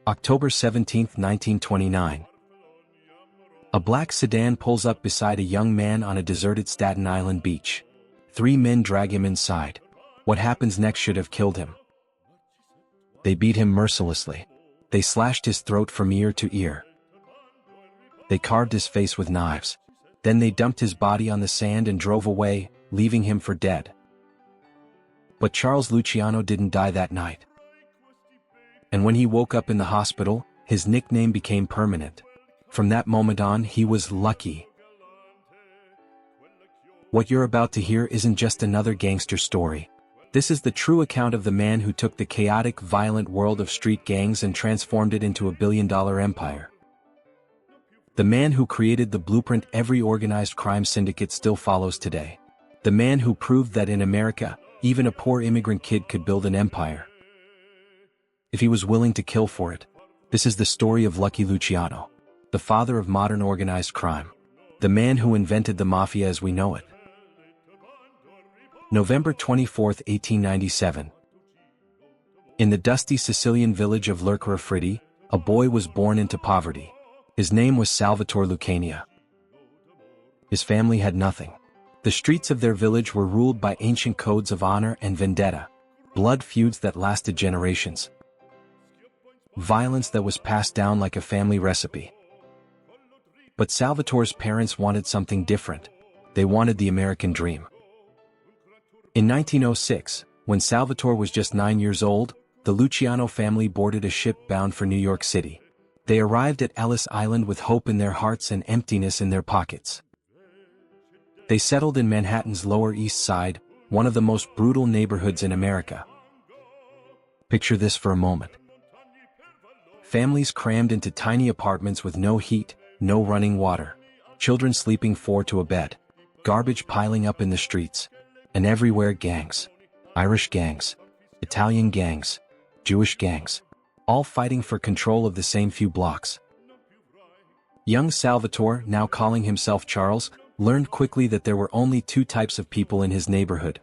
October 17, 1929. A black sedan pulls up beside a young man on a deserted Staten Island beach. 3 men drag him inside. What happens next should have killed him. They beat him mercilessly. They slashed his throat from ear to ear. They carved his face with knives. Then they dumped his body on the sand and drove away, leaving him for dead. But Charles Luciano didn't die that night. And when he woke up in the hospital, his nickname became permanent. From that moment on, he was Lucky. What you're about to hear isn't just another gangster story. This is the true account of the man who took the chaotic, violent world of street gangs and transformed it into a billion-dollar empire. The man who created the blueprint every organized crime syndicate still follows today. The man who proved that in America, even a poor immigrant kid could build an empire, if he was willing to kill for it. This is the story of Lucky Luciano, the father of modern organized crime, the man who invented the mafia as we know it. November 24, 1897. In the dusty Sicilian village of Lercarafritti, a boy was born into poverty. His name was Salvatore Lucania. His family had nothing. The streets of their village were ruled by ancient codes of honor and vendetta, blood feuds that lasted generations, violence that was passed down like a family recipe. But Salvatore's parents wanted something different. They wanted the American dream. In 1906, when Salvatore was just 9 years old, the Luciano family boarded a ship bound for New York City. They arrived at Ellis Island with hope in their hearts and emptiness in their pockets. They settled in Manhattan's Lower East Side, one of the most brutal neighborhoods in America. Picture this for a moment. Families crammed into tiny apartments with no heat, no running water. Children sleeping 4 to a bed. Garbage piling up in the streets. And everywhere gangs. Irish gangs. Italian gangs. Jewish gangs. All fighting for control of the same few blocks. Young Salvatore, now calling himself Charles, learned quickly that there were only 2 types of people in his neighborhood: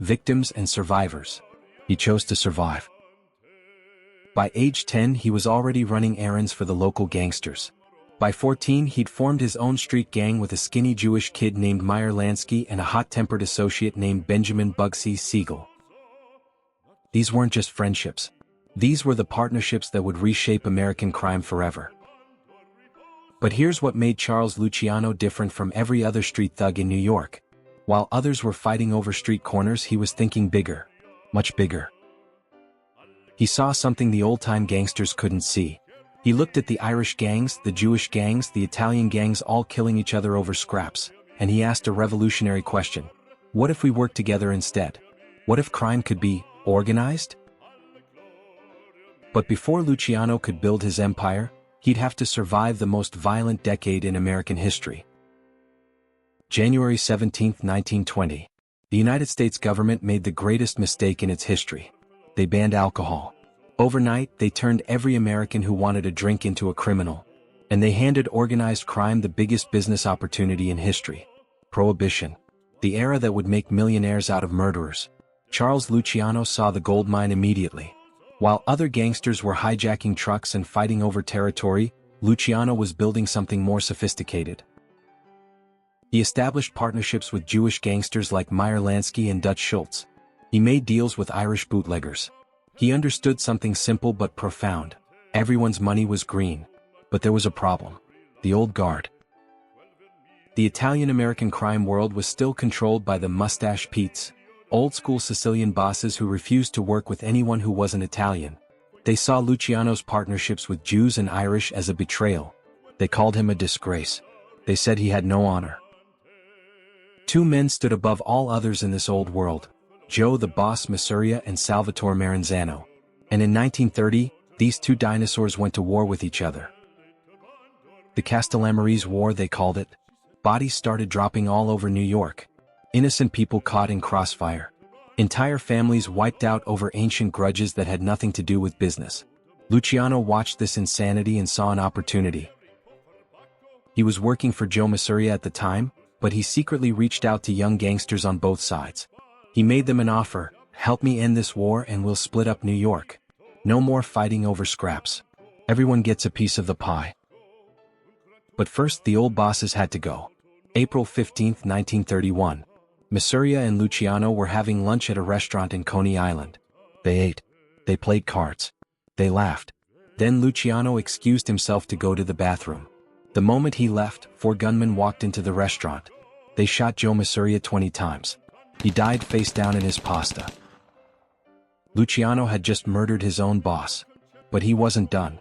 victims and survivors. He chose to survive. By age 10, he was already running errands for the local gangsters. By 14, he'd formed his own street gang with a skinny Jewish kid named Meyer Lansky and a hot-tempered associate named Benjamin Bugsy Siegel. These weren't just friendships. These were the partnerships that would reshape American crime forever. But here's what made Charles Luciano different from every other street thug in New York. While others were fighting over street corners, he was thinking bigger. Much bigger. He saw something the old-time gangsters couldn't see. He looked at the Irish gangs, the Jewish gangs, the Italian gangs all killing each other over scraps, and he asked a revolutionary question. What if we worked together instead? What if crime could be organized? But before Luciano could build his empire, he'd have to survive the most violent decade in American history. January 17, 1920. The United States government made the greatest mistake in its history. They banned alcohol. Overnight, they turned every American who wanted a drink into a criminal. And they handed organized crime the biggest business opportunity in history. Prohibition. The era that would make millionaires out of murderers. Charles Luciano saw the gold mine immediately. While other gangsters were hijacking trucks and fighting over territory, Luciano was building something more sophisticated. He established partnerships with Jewish gangsters like Meyer Lansky and Dutch Schultz. He made deals with Irish bootleggers. He understood something simple but profound. Everyone's money was green. But there was a problem. The old guard. The Italian-American crime world was still controlled by the mustache Petes, old-school Sicilian bosses who refused to work with anyone who wasn't Italian. They saw Luciano's partnerships with Jews and Irish as a betrayal. They called him a disgrace. They said he had no honor. 2 men stood above all others in this old world. Joe the Boss Masuria and Salvatore Maranzano. And in 1930, these 2 dinosaurs went to war with each other. The Castellamarese War, they called it. Bodies started dropping all over New York. Innocent people caught in crossfire. Entire families wiped out over ancient grudges that had nothing to do with business. Luciano watched this insanity and saw an opportunity. He was working for Joe Masuria at the time, but he secretly reached out to young gangsters on both sides. He made them an offer: help me end this war and we'll split up New York. No more fighting over scraps. Everyone gets a piece of the pie. But first the old bosses had to go. April 15, 1931. Masuria and Luciano were having lunch at a restaurant in Coney Island. They ate. They played cards. They laughed. Then Luciano excused himself to go to the bathroom. The moment he left, 4 gunmen walked into the restaurant. They shot Joe Masuria 20 times. He died face down in his pasta. Luciano had just murdered his own boss. But he wasn't done.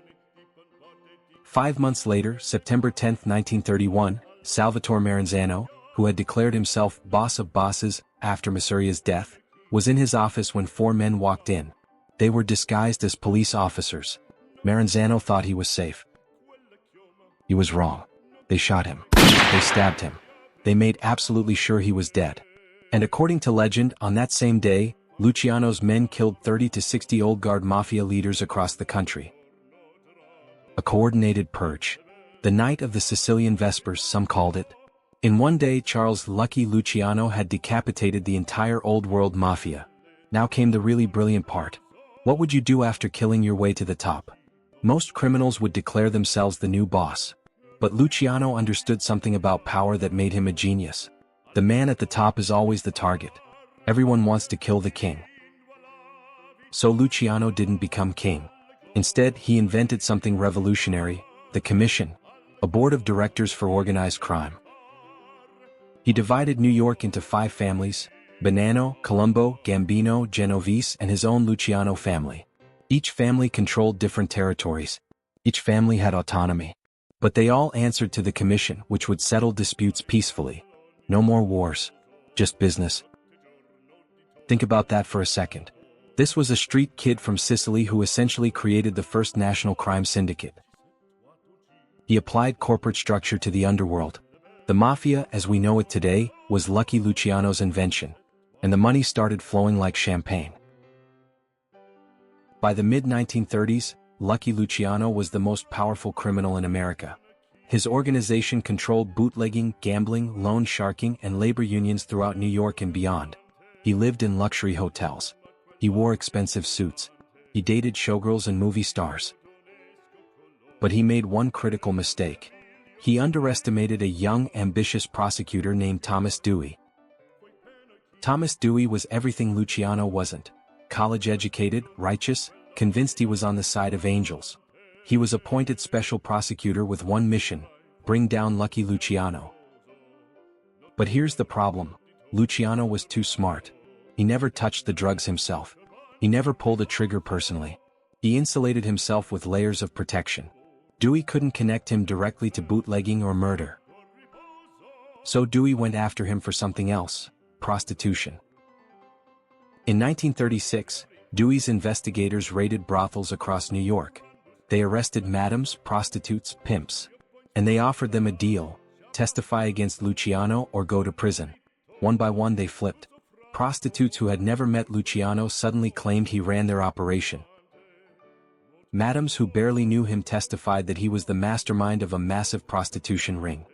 5 months later, September 10, 1931, Salvatore Maranzano, who had declared himself boss of bosses after Masuria's death, was in his office when 4 men walked in. They were disguised as police officers. Maranzano thought he was safe. He was wrong. They shot him. They stabbed him. They made absolutely sure he was dead. And according to legend, on that same day, Luciano's men killed 30 to 60 old guard mafia leaders across the country. A coordinated purge. The night of the Sicilian Vespers, some called it. In one day, Charles Lucky Luciano had decapitated the entire old world mafia. Now came the really brilliant part. What would you do after killing your way to the top? Most criminals would declare themselves the new boss. But Luciano understood something about power that made him a genius. The man at the top is always the target. Everyone wants to kill the king. So Luciano didn't become king. Instead, he invented something revolutionary, the Commission, a board of directors for organized crime. He divided New York into 5 families: Bonanno, Colombo, Gambino, Genovese, and his own Luciano family. Each family controlled different territories. Each family had autonomy. But they all answered to the Commission, which would settle disputes peacefully. No more wars. Just business. Think about that for a second. This was a street kid from Sicily who essentially created the first national crime syndicate. He applied corporate structure to the underworld. The mafia, as we know it today, was Lucky Luciano's invention. And the money started flowing like champagne. By the mid-1930s, Lucky Luciano was the most powerful criminal in America. His organization controlled bootlegging, gambling, loan sharking, and labor unions throughout New York and beyond. He lived in luxury hotels. He wore expensive suits. He dated showgirls and movie stars. But he made one critical mistake. He underestimated a young, ambitious prosecutor named Thomas Dewey. Thomas Dewey was everything Luciano wasn't. College-educated, righteous, convinced he was on the side of angels. He was appointed special prosecutor with one mission: bring down Lucky Luciano. But here's the problem. Luciano was too smart. He never touched the drugs himself. He never pulled a trigger personally. He insulated himself with layers of protection. Dewey couldn't connect him directly to bootlegging or murder. So Dewey went after him for something else: prostitution. In 1936, Dewey's investigators raided brothels across New York. They arrested madams, prostitutes, pimps. And they offered them a deal: testify against Luciano or go to prison. One by one they flipped. Prostitutes who had never met Luciano suddenly claimed he ran their operation. Madams who barely knew him testified that he was the mastermind of a massive prostitution ring.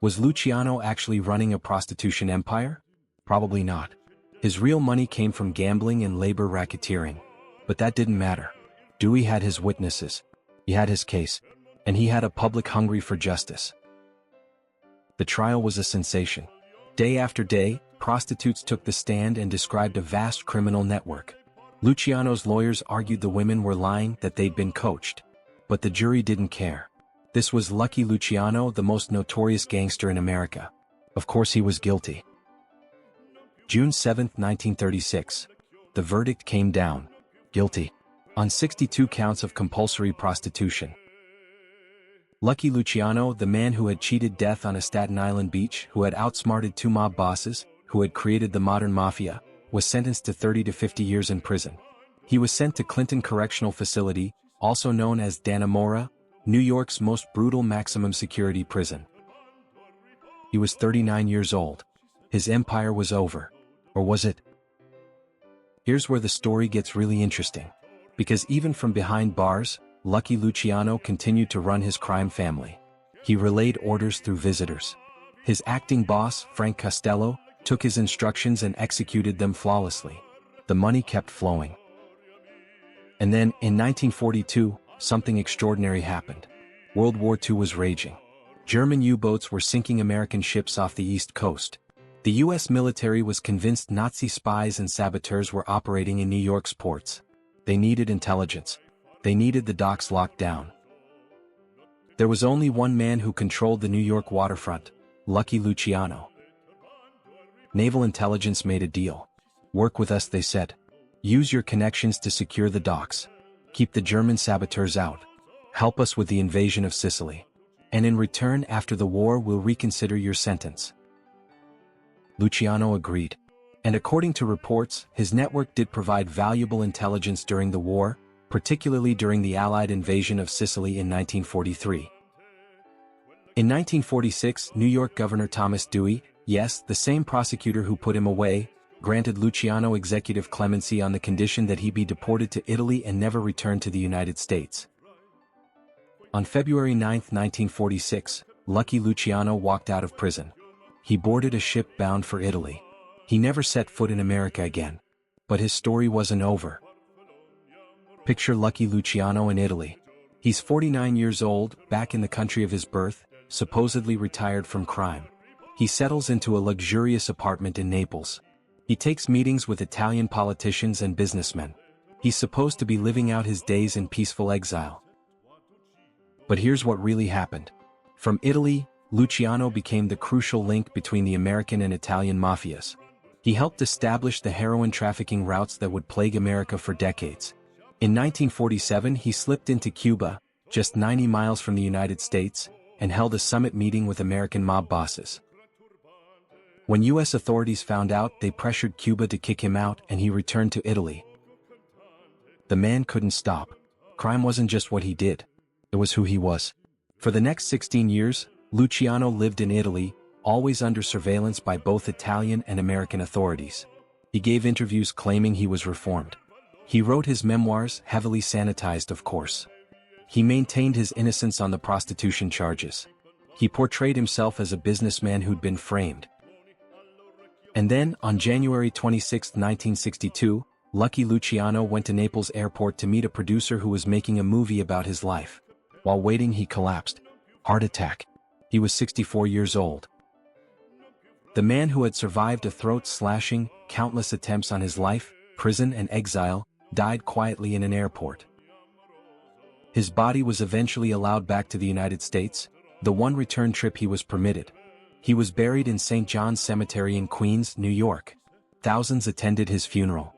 Was Luciano actually running a prostitution empire? Probably not. His real money came from gambling and labor racketeering. But that didn't matter. Dewey had his witnesses. He had his case. And he had a public hungry for justice. The trial was a sensation. Day after day, prostitutes took the stand and described a vast criminal network. Luciano's lawyers argued the women were lying, that they'd been coached. But the jury didn't care. This was Lucky Luciano, the most notorious gangster in America. Of course he was guilty. June 7, 1936. The verdict came down. Guilty. On 62 counts of compulsory prostitution. Lucky Luciano, the man who had cheated death on a Staten Island beach, who had outsmarted 2 mob bosses, who had created the modern mafia, was sentenced to 30 to 50 years in prison. He was sent to Clinton Correctional Facility, also known as Dannemora, New York's most brutal maximum security prison. He was 39 years old. His empire was over. Or was it? Here's where the story gets really interesting. Because even from behind bars, Lucky Luciano continued to run his crime family. He relayed orders through visitors. His acting boss, Frank Costello, took his instructions and executed them flawlessly. The money kept flowing. And then, in 1942, something extraordinary happened. World War II was raging. German U-boats were sinking American ships off the East Coast. The U.S. military was convinced Nazi spies and saboteurs were operating in New York's ports. They needed intelligence. They needed the docks locked down. There was only one man who controlled the New York waterfront, Lucky Luciano. Naval intelligence made a deal. Work with us, they said. Use your connections to secure the docks. Keep the German saboteurs out. Help us with the invasion of Sicily. And in return, after the war, we'll reconsider your sentence. Luciano agreed. And according to reports, his network did provide valuable intelligence during the war, particularly during the Allied invasion of Sicily in 1943. In 1946, New York Governor Thomas Dewey, yes, the same prosecutor who put him away, granted Luciano executive clemency on the condition that he be deported to Italy and never return to the United States. On February 9, 1946, Lucky Luciano walked out of prison. He boarded a ship bound for Italy. He never set foot in America again. But his story wasn't over. Picture Lucky Luciano in Italy. He's 49 years old, back in the country of his birth, supposedly retired from crime. He settles into a luxurious apartment in Naples. He takes meetings with Italian politicians and businessmen. He's supposed to be living out his days in peaceful exile. But here's what really happened. From Italy, Luciano became the crucial link between the American and Italian mafias. He helped establish the heroin trafficking routes that would plague America for decades. In 1947, he slipped into Cuba, just 90 miles from the United States, and held a summit meeting with American mob bosses. When U.S. authorities found out, they pressured Cuba to kick him out, and he returned to Italy. The man couldn't stop. Crime wasn't just what he did. It was who he was. For the next 16 years, Luciano lived in Italy, always under surveillance by both Italian and American authorities. He gave interviews claiming he was reformed. He wrote his memoirs, heavily sanitized of course. He maintained his innocence on the prostitution charges. He portrayed himself as a businessman who'd been framed. And then, on January 26, 1962, Lucky Luciano went to Naples airport to meet a producer who was making a movie about his life. While waiting, he collapsed. Heart attack. He was 64 years old. The man who had survived a throat-slashing, countless attempts on his life, prison and exile, died quietly in an airport. His body was eventually allowed back to the United States, the one return trip he was permitted. He was buried in St. John's Cemetery in Queens, New York. Thousands attended his funeral.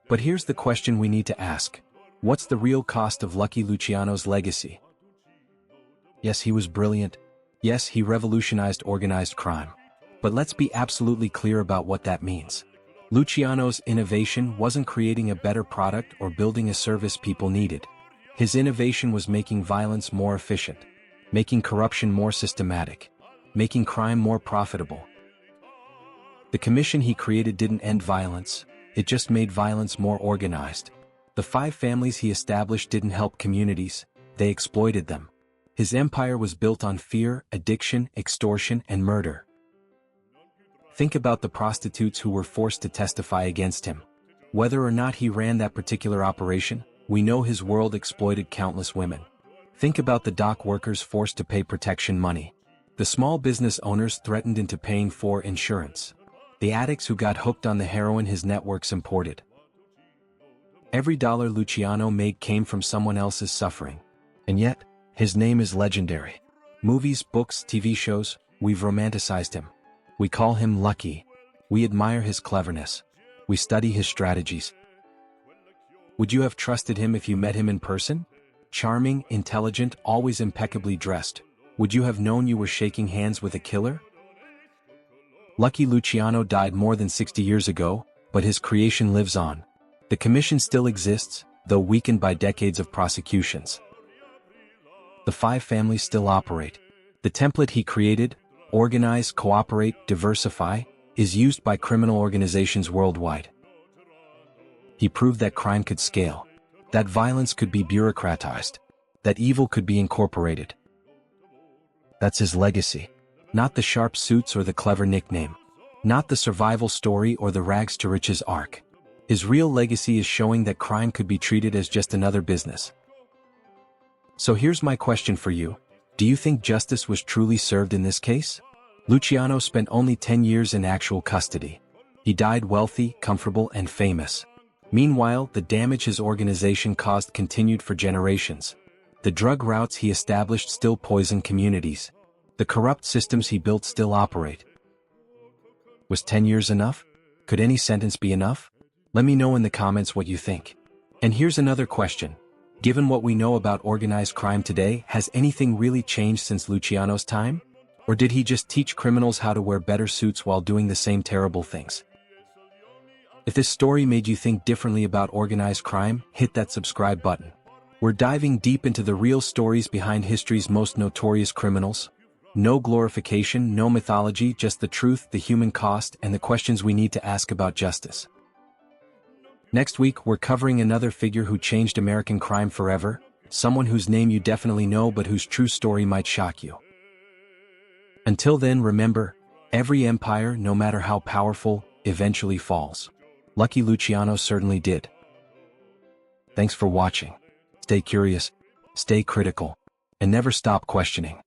But here's the question we need to ask. What's the real cost of Lucky Luciano's legacy? Yes, he was brilliant. Yes, he revolutionized organized crime. But let's be absolutely clear about what that means. Luciano's innovation wasn't creating a better product or building a service people needed. His innovation was making violence more efficient, making corruption more systematic, making crime more profitable. The commission he created didn't end violence, it just made violence more organized. The 5 families he established didn't help communities, they exploited them. His empire was built on fear, addiction, extortion, and murder. Think about the prostitutes who were forced to testify against him. Whether or not he ran that particular operation, we know his world exploited countless women. Think about the dock workers forced to pay protection money. The small business owners threatened into paying for insurance. The addicts who got hooked on the heroin his networks imported. Every dollar Luciano made came from someone else's suffering. And yet, his name is legendary. Movies, books, TV shows, we've romanticized him. We call him Lucky. We admire his cleverness. We study his strategies. Would you have trusted him if you met him in person? Charming, intelligent, always impeccably dressed. Would you have known you were shaking hands with a killer? Lucky Luciano died more than 60 years ago, but his creation lives on. The commission still exists, though weakened by decades of prosecutions. The 5 families still operate. The template he created, organize, cooperate, diversify, is used by criminal organizations worldwide. He proved that crime could scale, that violence could be bureaucratized, that evil could be incorporated. That's his legacy. Not the sharp suits or the clever nickname. Not the survival story or the rags to riches arc. His real legacy is showing that crime could be treated as just another business. So here's my question for you. Do you think justice was truly served in this case? Luciano spent only 10 years in actual custody. He died wealthy, comfortable, and famous. Meanwhile, the damage his organization caused continued for generations. The drug routes he established still poison communities. The corrupt systems he built still operate. Was 10 years enough? Could any sentence be enough? Let me know in the comments what you think. And here's another question. Given what we know about organized crime today, has anything really changed since Luciano's time? Or did he just teach criminals how to wear better suits while doing the same terrible things? If this story made you think differently about organized crime, hit that subscribe button. We're diving deep into the real stories behind history's most notorious criminals. No glorification, no mythology, just the truth, the human cost, and the questions we need to ask about justice. Next week, we're covering another figure who changed American crime forever, someone whose name you definitely know but whose true story might shock you. Until then, remember, every empire, no matter how powerful, eventually falls. Lucky Luciano certainly did. Thanks for watching. Stay curious, stay critical, and never stop questioning.